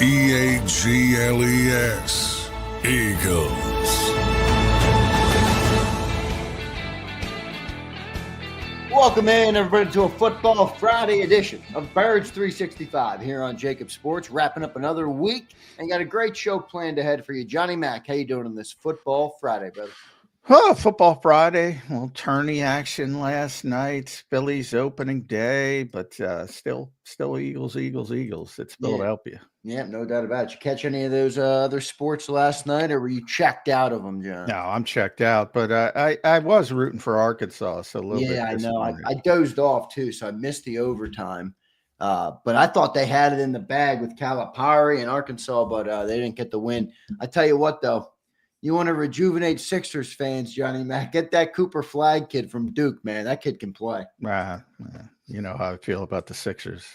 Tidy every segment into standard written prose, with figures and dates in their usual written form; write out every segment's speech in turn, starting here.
Eagles. Eagles. Welcome in, everybody, to a Football Friday edition of Birds 365 here on JAKIB Sports, wrapping up another week and got a great show planned ahead for you. Johnny Mac, how you doing on this Football Friday, brother? Oh, Football Friday. Well, tourney action last night. Phillies opening day, but still Eagles. It's Philadelphia. Yeah, no doubt about it. Did you catch any of those other sports last night, or were you checked out of them, John? No, I'm checked out, but I was rooting for Arkansas, so a little bit. Yeah, I know. I dozed off too, so I missed the overtime. But I thought they had it in the bag with Calipari and Arkansas, but they didn't get the win. I tell you what, though, you want to rejuvenate Sixers fans, Johnny Mac. Get that Cooper Flagg kid from Duke, man. That kid can play. You know how I feel about the Sixers.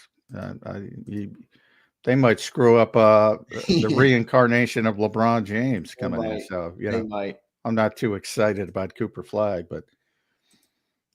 They might screw up the reincarnation of LeBron James coming in. So, I'm not too excited about Cooper Flagg, but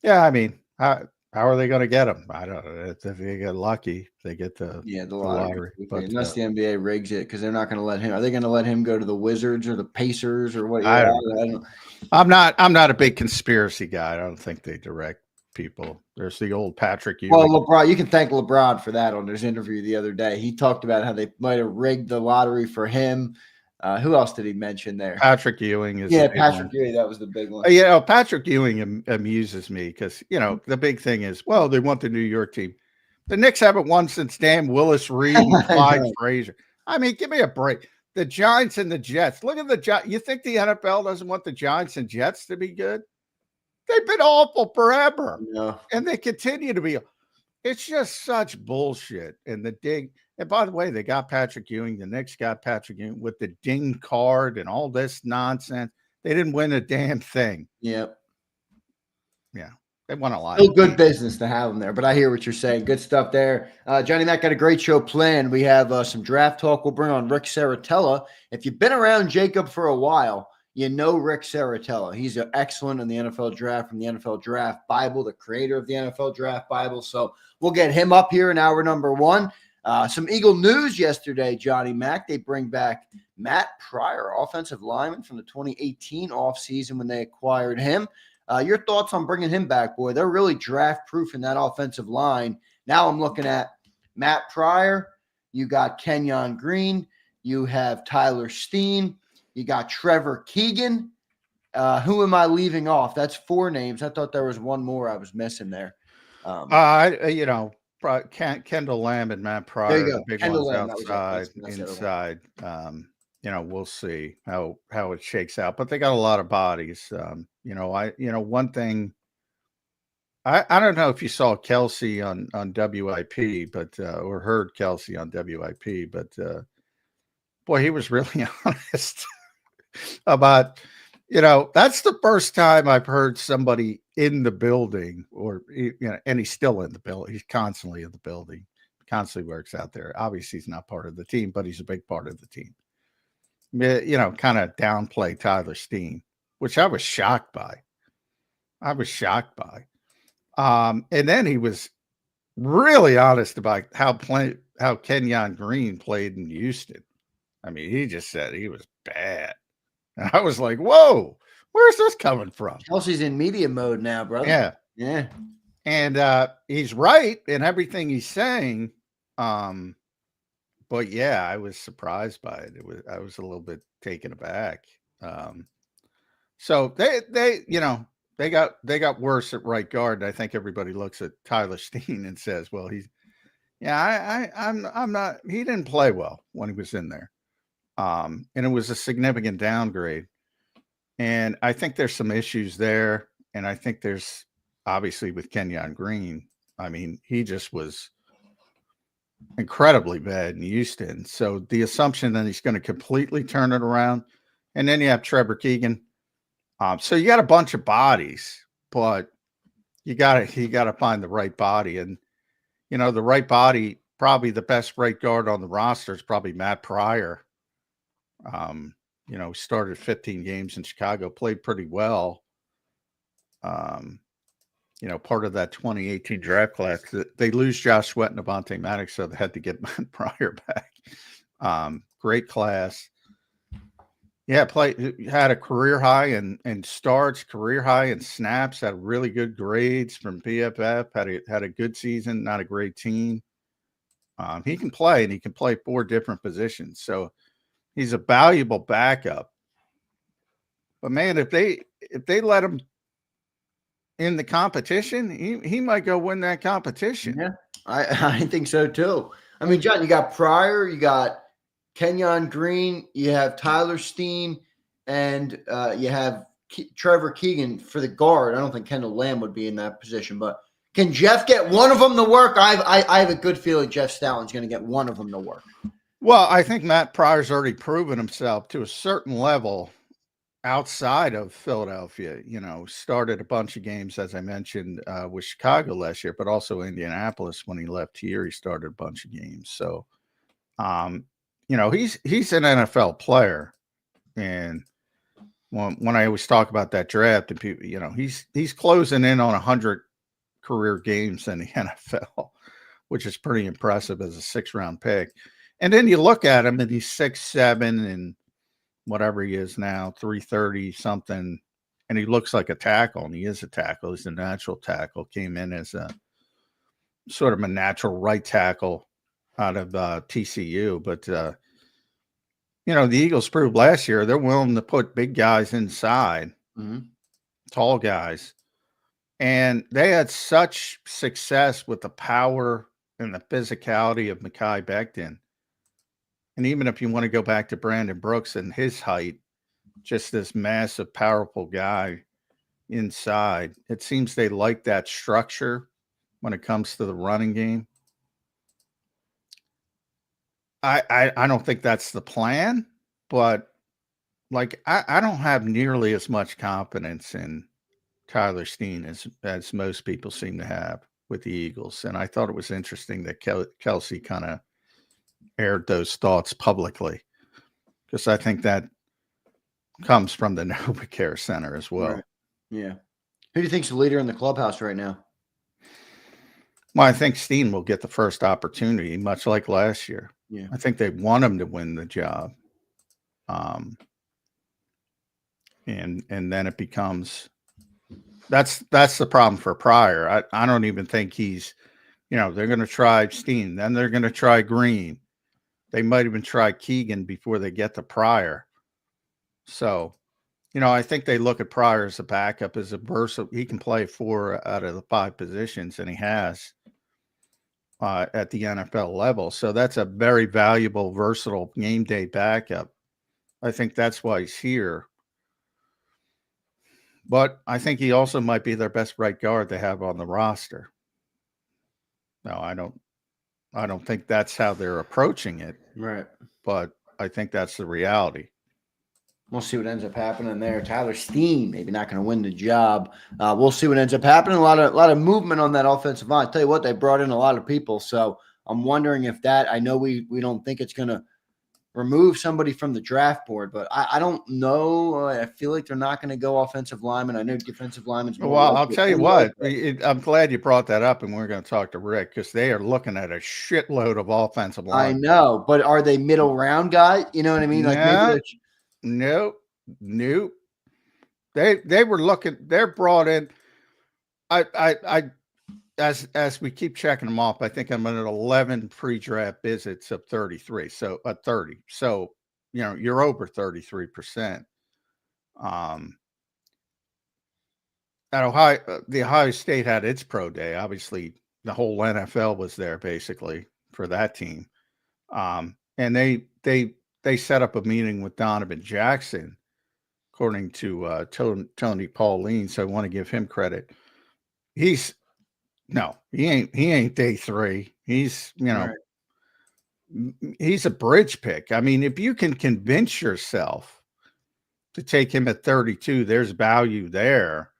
yeah, I mean, how are they going to get him? I don't know. If they get lucky, they get the lottery. But unless the NBA rigs it, because they're not going to let him. Are they going to let him go to the Wizards or the Pacers or what? I don't know. I'm not a big conspiracy guy. I don't think they direct people. There's the old Patrick Ewing. Well, LeBron, you can thank LeBron for that on his interview the other day. He talked about how they might have rigged the lottery for him. Who else did he mention there? Patrick Ewing is Patrick Ewing. That was the big one. Patrick Ewing amuses me because the big thing is, well, they want the New York team. The Knicks haven't won since Dan Willis Reed and Clyde Frazier. I mean, give me a break. The Giants and the Jets. Look at the Giants. You think the NFL doesn't want the Giants and Jets to be good? They've been awful forever, and they continue to be. It's just such bullshit. And by the way, they got Patrick Ewing. The Knicks got Patrick Ewing with the ding card and all this nonsense. They didn't win a damn thing. Yep. Yeah, they won a lot. Still good business to have them there, but I hear what you're saying. Good stuff there. Johnny Mac got a great show planned. We have some draft talk. We'll bring on Rick Saratella. If you've been around JAKIB for a while, you know Rick Saratella. He's excellent in the NFL draft from the NFL Draft Bible, the creator of the NFL Draft Bible. So we'll get him up here in hour number one. Some Eagle news yesterday, Johnny Mac. They bring back Matt Pryor, offensive lineman from the 2018 offseason when they acquired him. Your thoughts on bringing him back, boy? They're really draft-proof in that offensive line. Now I'm looking at Matt Pryor. You got Kenyon Green. You have Tyler Steen. You got Trevor Keegan. Who am I leaving off? That's 4 names. I thought there was one more I was missing there. Kendall Lamb and Matt Pryor, the big Kendall ones Lamb, inside. We'll see how it shakes out. But they got a lot of bodies. One thing. I don't know if you saw Kelsey on WIP, but or heard Kelsey on WIP, but boy, he was really honest about. That's the first time I've heard somebody in the building, and he's still in the building. He's constantly in the building, constantly works out there. Obviously, he's not part of the team, but he's a big part of the team. Kind of downplay Tyler Steen, which I was shocked by. And then he was really honest about how Kenyon Green played in Houston. I mean, he just said he was bad. And I was like, whoa, where's this coming from? Kelsey's in media mode now, brother. Yeah. And he's right in everything he's saying. But yeah, I was surprised by it. I was a little bit taken aback. So they got worse at right guard. I think everybody looks at Tyler Steen and says, well, I'm not, he didn't play well when he was in there. And it was a significant downgrade. And I think there's some issues there. And I think there's obviously with Kenyon Green, I mean, he just was incredibly bad in Houston. So the assumption that he's going to completely turn it around. And then you have Trevor Keegan. So you got a bunch of bodies, but you got to find the right body. And, the right body, probably the best right guard on the roster is probably Matt Pryor. Started 15 games in Chicago, played pretty well. Part of that 2018 draft class. They lose Josh Sweat and Avonte Maddox, so they had to get Matt Pryor back. Great class. Yeah, had a career high in starts, career high in snaps, had really good grades from PFF, had a good season, not a great team. He can play, and he can play 4 different positions. So he's a valuable backup. But man, if they let him in the competition, he might go win that competition. Yeah, I think so too. I mean, John, you got Pryor, you got Kenyon Green, you have Tyler Steen, and you have Trevor Keegan for the guard. I don't think Kendall Lamb would be in that position, but can Jeff get one of them to work? I have a good feeling Jeff Stoutland's going to get one of them to work. Well, I think Matt Pryor's already proven himself to a certain level outside of Philadelphia. Started a bunch of games, as I mentioned, with Chicago last year, but also Indianapolis when he left here. He started a bunch of games. So, he's an NFL player. And when I always talk about that draft, and people, he's closing in on 100 career games in the NFL, which is pretty impressive as a 6th-round pick. And then you look at him, and he's 6'7" and whatever he is now, 330 something, and he looks like a tackle, and he is a tackle. He's a natural tackle. Came in as a sort of a natural right tackle out of TCU, but the Eagles proved last year they're willing to put big guys inside, tall guys, and they had such success with the power and the physicality of Mekhi Becton. And even if you want to go back to Brandon Brooks and his height, just this massive, powerful guy inside, it seems they like that structure when it comes to the running game. I don't think that's the plan, but I don't have nearly as much confidence in Tyler Steen as most people seem to have with the Eagles. And I thought it was interesting that Kelsey kind of aired those thoughts publicly, because I think that comes from the NovaCare Center as well. Right. Yeah. Who do you think's the leader in the clubhouse right now? Well, I think Steen will get the first opportunity, much like last year. Yeah. I think they want him to win the job. And then it becomes that's the problem for Pryor. I don't even think he's, they're going to try Steen, then they're going to try Green. They might even try Keegan before they get to Pryor. So, I think they look at Pryor as a backup, as a versatile. He can play 4 out of the 5 positions, and he has at the NFL level. So that's a very valuable, versatile game day backup. I think that's why he's here. But I think he also might be their best right guard they have on the roster. No, I don't think that's how they're approaching it. Right. But I think that's the reality. We'll see what ends up happening there. Tyler Steen maybe not going to win the job. We'll see what ends up happening. A lot of movement on that offensive line. I'll tell you what, they brought in a lot of people. So I'm wondering if that, I know we don't think it's going to remove somebody from the draft board, but I don't know. I feel like they're not going to go offensive linemen. I know defensive linemen's more. Well, I'll tell you what, I'm glad you brought that up, and we're going to talk to Rick, because they are looking at a shitload of offensive line. I know, but are they middle round guys? You know what I mean? Like maybe Nope. They were looking. They're brought in. As we keep checking them off, I think I'm at 11 pre-draft visits of 33. So 30. So you're over 33%. At Ohio, the Ohio State had its pro day. Obviously, the whole NFL was there basically for that team. And they set up a meeting with Donovan Jackson, according to Tony Pauline. So I want to give him credit. He ain't day 3. He's, right. He's a bridge pick. I mean, if you can convince yourself to take him at 32, there's value there.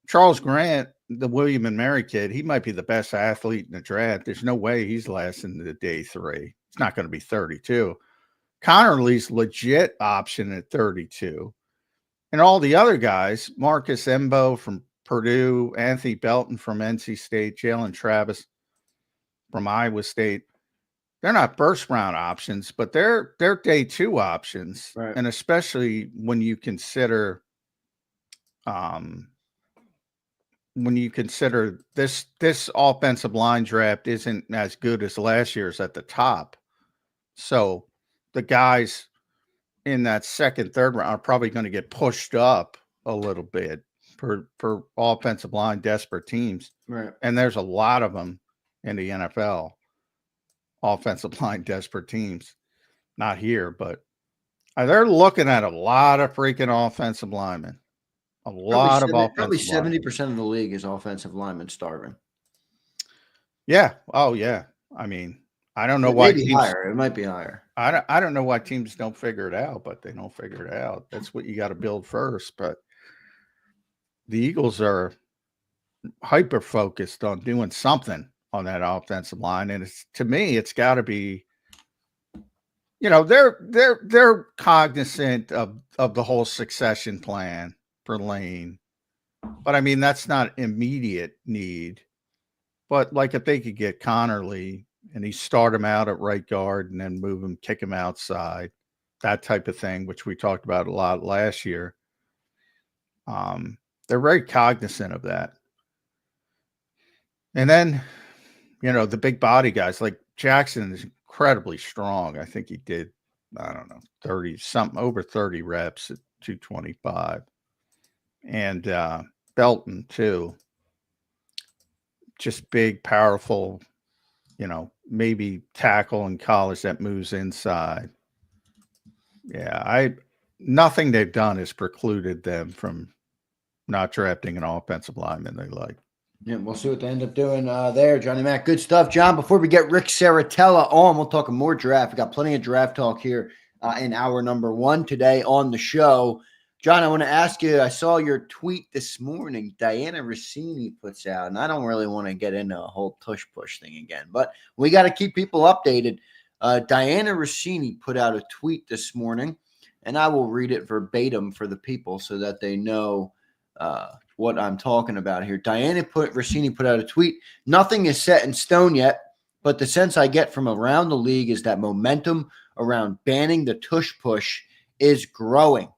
Charles Grant, the William and Mary kid, he might be the best athlete in the draft. There's no way he's lasting to day 3. It's not going to be 32. Connerly's legit option at 32. And all the other guys, Marcus Embo from Purdue, Anthony Belton from NC State, Jalen Travis from Iowa State, they're not first round options, but they're day 2 options. Right. And especially when you consider um this offensive line draft isn't as good as last year's at the top. So the guys in that second, third round are probably going to get pushed up a little bit for offensive line desperate teams. Right. And there's a lot of them in the NFL, offensive line desperate teams. Not here, but they're looking at a lot of freaking offensive linemen. A lot of Probably offensive linemen. 70% of the league is offensive linemen starving. Yeah. Oh, yeah. I mean, I don't know It why may be higher. It might be higher. I don't know why teams don't figure it out, but they don't figure it out. That's what you got to build first. But the Eagles are hyper focused on doing something on that offensive line, and to me, it's got to be, they're cognizant of the whole succession plan for Lane, but I mean that's not immediate need. But like if they could get Connerly and he start him out at right guard and then move him, kick him outside, that type of thing, which we talked about a lot last year. They're very cognizant of that. And then, the big body guys like Jackson is incredibly strong. I think he did, I don't know, 30 something over 30 reps at 225. And Belton too. Just big, powerful, maybe tackle in college that moves inside. Yeah, nothing they've done has precluded them from not drafting an offensive lineman they like. Yeah, we'll see what they end up doing there, Johnny Mac. Good stuff, John. Before we get Rick Saratella on, we'll talk more draft. We got plenty of draft talk here in hour number 1 today on the show. John, I want to ask you, I saw your tweet this morning. Diana Rossini puts out, and I don't really want to get into a whole tush push thing again, but we got to keep people updated. Diana Rossini put out a tweet this morning, and I will read it verbatim for the people so that they know what I'm talking about here. Rossini put out a tweet. Nothing is set in stone yet, but the sense I get from around the league is that momentum around banning the tush push is growing.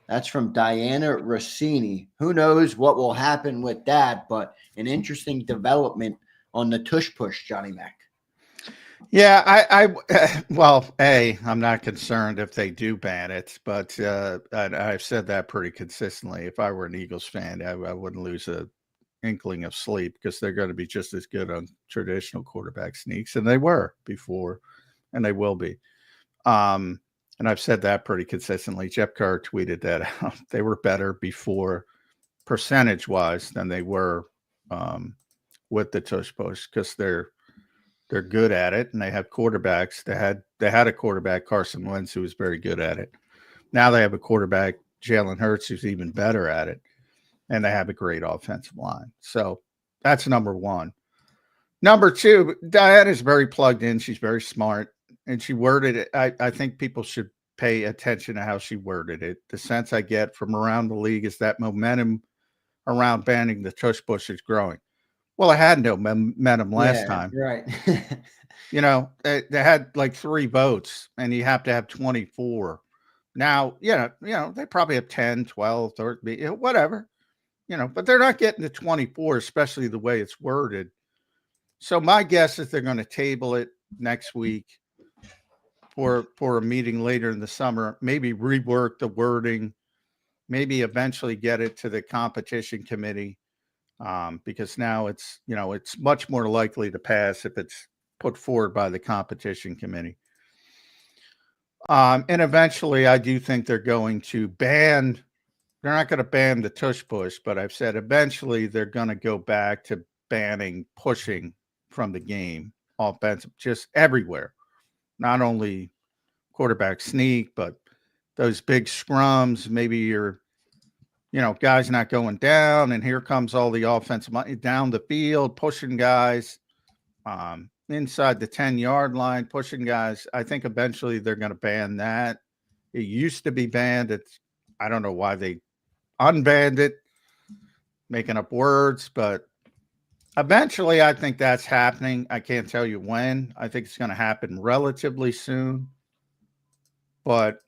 That's from Diana Rossini. Who knows what will happen with that, but an interesting development on the tush push, Johnny Mac. Yeah, I'm not concerned if they do ban it, but I've said that pretty consistently. If I were an Eagles fan, I wouldn't lose a inkling of sleep because they're going to be just as good on traditional quarterback sneaks, and they were before, and they will be. And I've said that pretty consistently. Jeff Carr tweeted that out. They were better before, percentage-wise, than they were with the tush push because they're good at it, and they have quarterbacks. They had a quarterback, Carson Wentz, who was very good at it. Now they have a quarterback, Jalen Hurts, who's even better at it, and they have a great offensive line. So that's number 1. Number 2, Diana's very plugged in. She's very smart, and she worded it. I think people should pay attention to how she worded it. The sense I get from around the league is that momentum around banning the tush push is growing. Well, it had no momentum last time. Right. They had like 3 votes, and you have to have 24. Now, they probably have 10, 12, 30, whatever, but they're not getting to 24, especially the way it's worded. So my guess is they're going to table it next week for a meeting later in the summer, maybe rework the wording, maybe eventually get it to the competition committee. Because now it's much more likely to pass if it's put forward by the competition committee. And eventually I do think they're going to they're not going to ban the tush push, but I've said eventually they're going to go back to banning pushing from the game, offensive, just everywhere. Not only quarterback sneak, but those big scrums, maybe you're guys not going down, and here comes all the offensive money down the field, pushing guys inside the 10-yard line, pushing guys. I think eventually they're going to ban that. It used to be banned. I don't know why they unbanned it, making up words, but Eventually, I think that's happening. I can't tell you when. I think it's going to happen relatively soon. But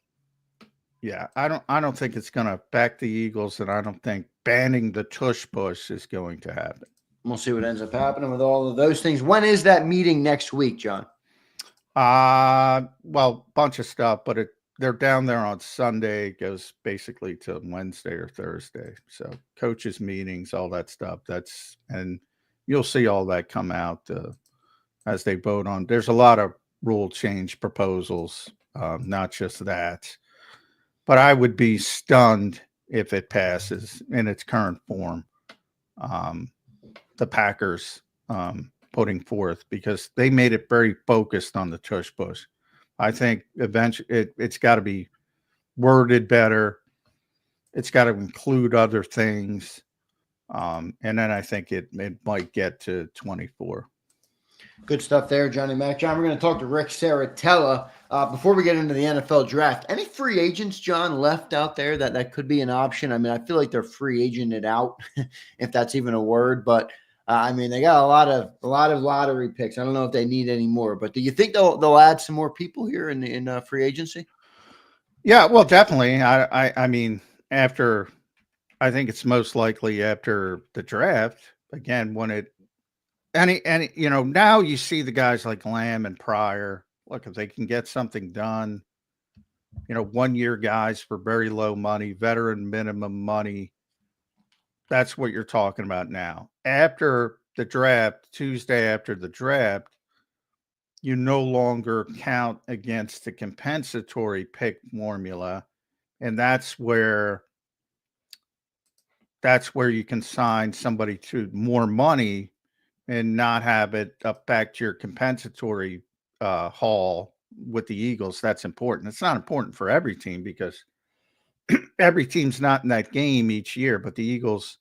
yeah, I don't think it's going to affect the Eagles, and I don't think banning the tush push is going to happen. We'll see what ends up happening with all of those things. When is that meeting next week, John? Well, bunch of stuff, but they're down there on Sunday. It goes basically to Wednesday or Thursday. So coaches meetings, all that stuff. And you'll see all that come out as they vote on. There's a lot of rule change proposals, not just that. But I would be stunned if it passes in its current form. The Packers putting forth, because they made it very focused on the tush push. I think eventually it's got to be worded better. It's got to include other things. And then I think it might get to 24. Good stuff there, Johnny Mac. John, we're going to talk to Rick Saratella. Before we get into the NFL draft, any free agents, John, left out there that could be an option? I mean, I feel like they're free agented out, if that's even a word. But I mean, they got a lot of lottery picks. I don't know if they need any more. But do you think they'll add some more people here in free agency? Yeah, well, definitely. I mean, after, I think it's most likely after the draft again, when it. And now you see the guys like Lamb and Pryor. Look, if they can get something done, 1-year guys for very low money, veteran minimum money, that's what you're talking about now. After the draft, Tuesday after the draft, you no longer count against the compensatory pick formula, and that's where you can sign somebody to more money and not have it affect your compensatory haul with the Eagles. That's important. It's not important for every team because every team's not in that game each year, but the Eagles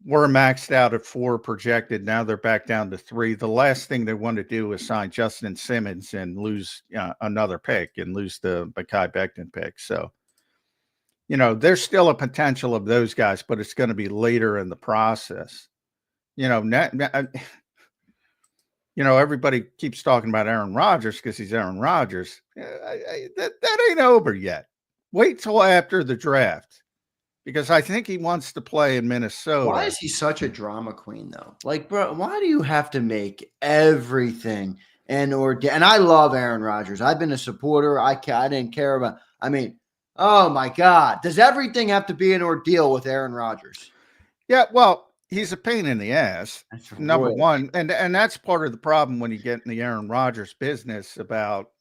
were maxed out at 4 projected. Now they're back down to 3. The last thing they want to do is sign Justin Simmons and lose another pick and lose the Mekhi Becton pick. So, there's still a potential of those guys, but it's going to be later in the process. Everybody keeps talking about Aaron Rodgers because he's Aaron Rodgers. That ain't over yet. Wait till after the draft, because I think he wants to play in Minnesota. Why is he such a drama queen, though? Like, bro, why do you have to make everything and I love Aaron Rodgers. I've been a supporter. I didn't care about. I mean, oh my God, does everything have to be an ordeal with Aaron Rodgers? Yeah, well, he's a pain in the ass, number Royal. one. And that's part of the problem when you get in the Aaron Rodgers business about,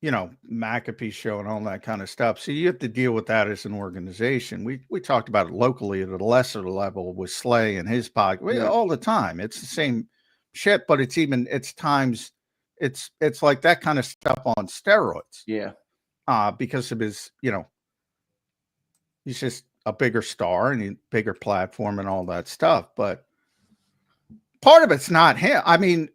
McAfee show and all that kind of stuff. So you have to deal with that as an organization. We talked about it locally at a lesser level with Slay and his podcast all the time. It's the same shit, but it's like that kind of stuff on steroids. Yeah. Because of his, he's just a bigger star and a bigger platform and all that stuff. But part of it's not him. I mean,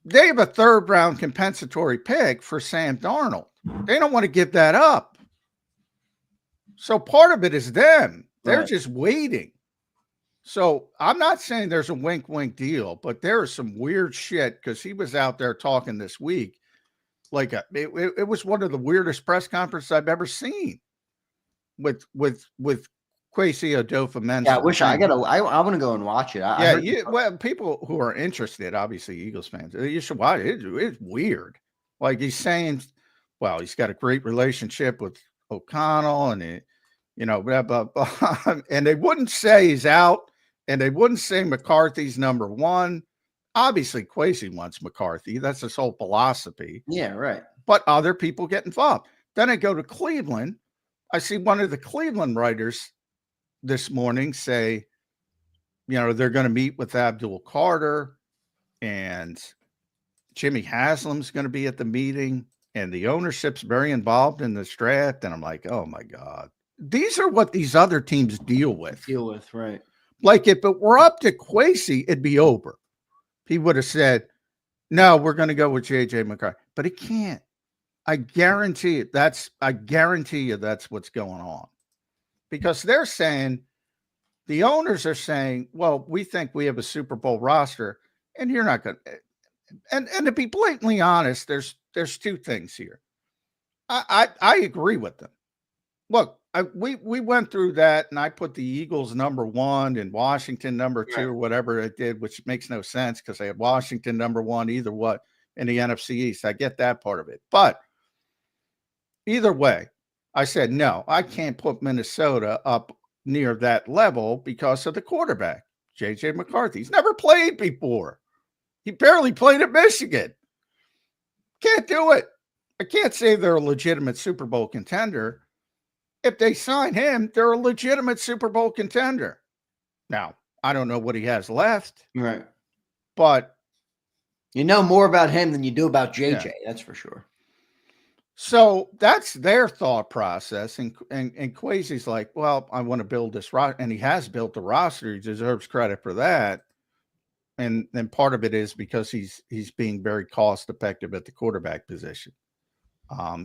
they have a 3rd round compensatory pick for Sam Darnold. They don't want to give that up. So part of it is them. They're just waiting. So I'm not saying there's a wink deal, but there is some weird shit, because he was out there talking this week. Like it was one of the weirdest press conferences I've ever seen with Kwesi Adolfo-Mensah. Yeah, I want to go and watch it. Well, people who are interested, obviously Eagles fans, you should watch it. It's weird. Like he's saying, well, he's got a great relationship with O'Connell, and blah, blah, blah. And they wouldn't say he's out, and they wouldn't say McCarthy's number 1. Obviously, Kwesi wants McCarthy. That's his whole philosophy. Yeah, right. But other people get involved. Then I go to Cleveland. I see one of the Cleveland writers this morning say, they're going to meet with Abdul Carter, and Jimmy Haslam's going to be at the meeting, and the ownership's very involved in this draft. And I'm like, oh my God, these are what these other teams deal with. Right. Like if it were up to Kwesi, it'd be over. He would have said, no, we're going to go with JJ McCarthy, but he can't. I guarantee you that's what's going on, because they're saying The owners are saying, well, we think we have a Super Bowl roster, and you're not going to. And to be blatantly honest, there's two things here. I agree with them. Look, we went through that, and I put the Eagles number 1 and Washington number 2, or whatever I did, which makes no sense because they had Washington number 1 either what in the NFC East. I get that part of it. But either way, I said, no, I can't put Minnesota up near that level because of the quarterback, J.J. McCarthy. He's never played before. He barely played at Michigan. Can't do it. I can't say they're a legitimate Super Bowl contender. If they sign him, they're a legitimate Super Bowl contender. Now, I don't know what he has left. Right. But you know more about him than you do about JJ. Yeah. That's for sure. So that's their thought process. And Kwesi's like, well, I want to build this roster. And he has built the roster. He deserves credit for that. And then part of it is because he's being very cost effective at the quarterback position.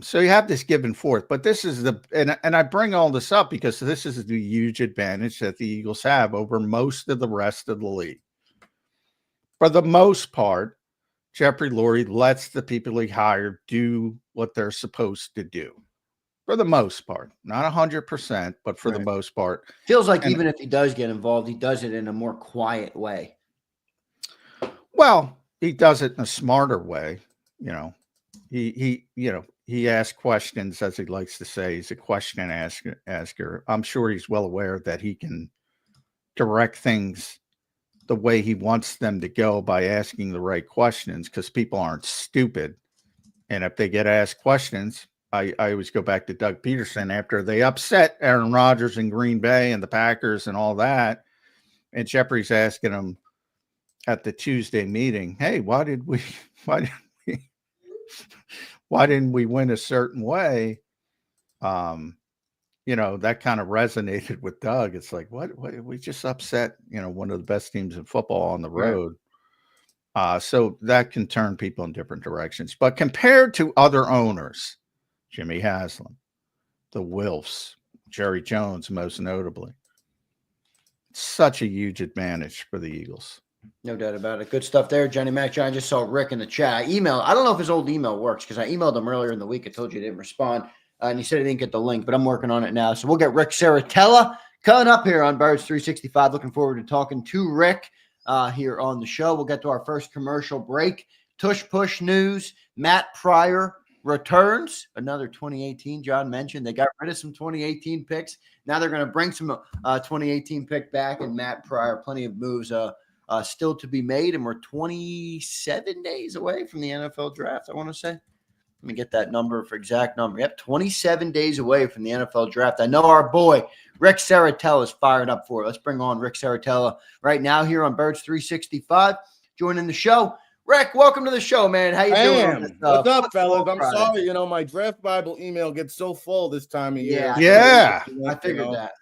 So you have this give and forth, but this is and I bring all this up because this is the huge advantage that the Eagles have over most of the rest of the league. For the most part, Jeffrey Lurie lets the people he hired do what they're supposed to do. For the most part, not 100%, but for the most part. Feels like even if he does get involved, he does it in a more quiet way. Well, he does it in a smarter way. You know, he asks questions, as he likes to say. He's a question asker. I'm sure he's well aware that he can direct things the way he wants them to go by asking the right questions, because people aren't stupid. And if they get asked questions, I always go back to Doug Peterson after they upset Aaron Rodgers in Green Bay and the Packers and all that. And Jeffrey's asking him at the Tuesday meeting, hey, why didn't we win a certain way? That kind of resonated with Doug. It's like, what we just upset, one of the best teams in football on the road. So that can turn people in different directions. But compared to other owners, Jimmy Haslam, the Wilfs, Jerry Jones, most notably, such a huge advantage for the Eagles. No doubt about it. Good stuff there, Johnny Mac. John, I just saw Rick in the chat. I don't know if his old email works because I emailed him earlier in the week. I told you he didn't respond. And he said he didn't get the link, but I'm working on it now. So we'll get Rick Saratella coming up here on Birds 365. Looking forward to talking to Rick here on the show. We'll get to our first commercial break. Tush Push news. Matt Pryor returns. Another 2018. John mentioned they got rid of some 2018 picks. Now they're going to bring some 2018 pick back. And Matt Pryor, plenty of moves still to be made. And we're 27 days away from the NFL draft, I want to say. Let me get that number for exact number. Yep, 27 days away from the NFL draft. I know our boy, Rick Saratella, is fired up for it. Let's bring on Rick Saratella right now here on Birds 365. Joining the show. Rick, welcome to the show, man. How you doing? What's up, fellas? I'm sorry, my draft Bible email gets so full this time of year. Yeah, I figured that.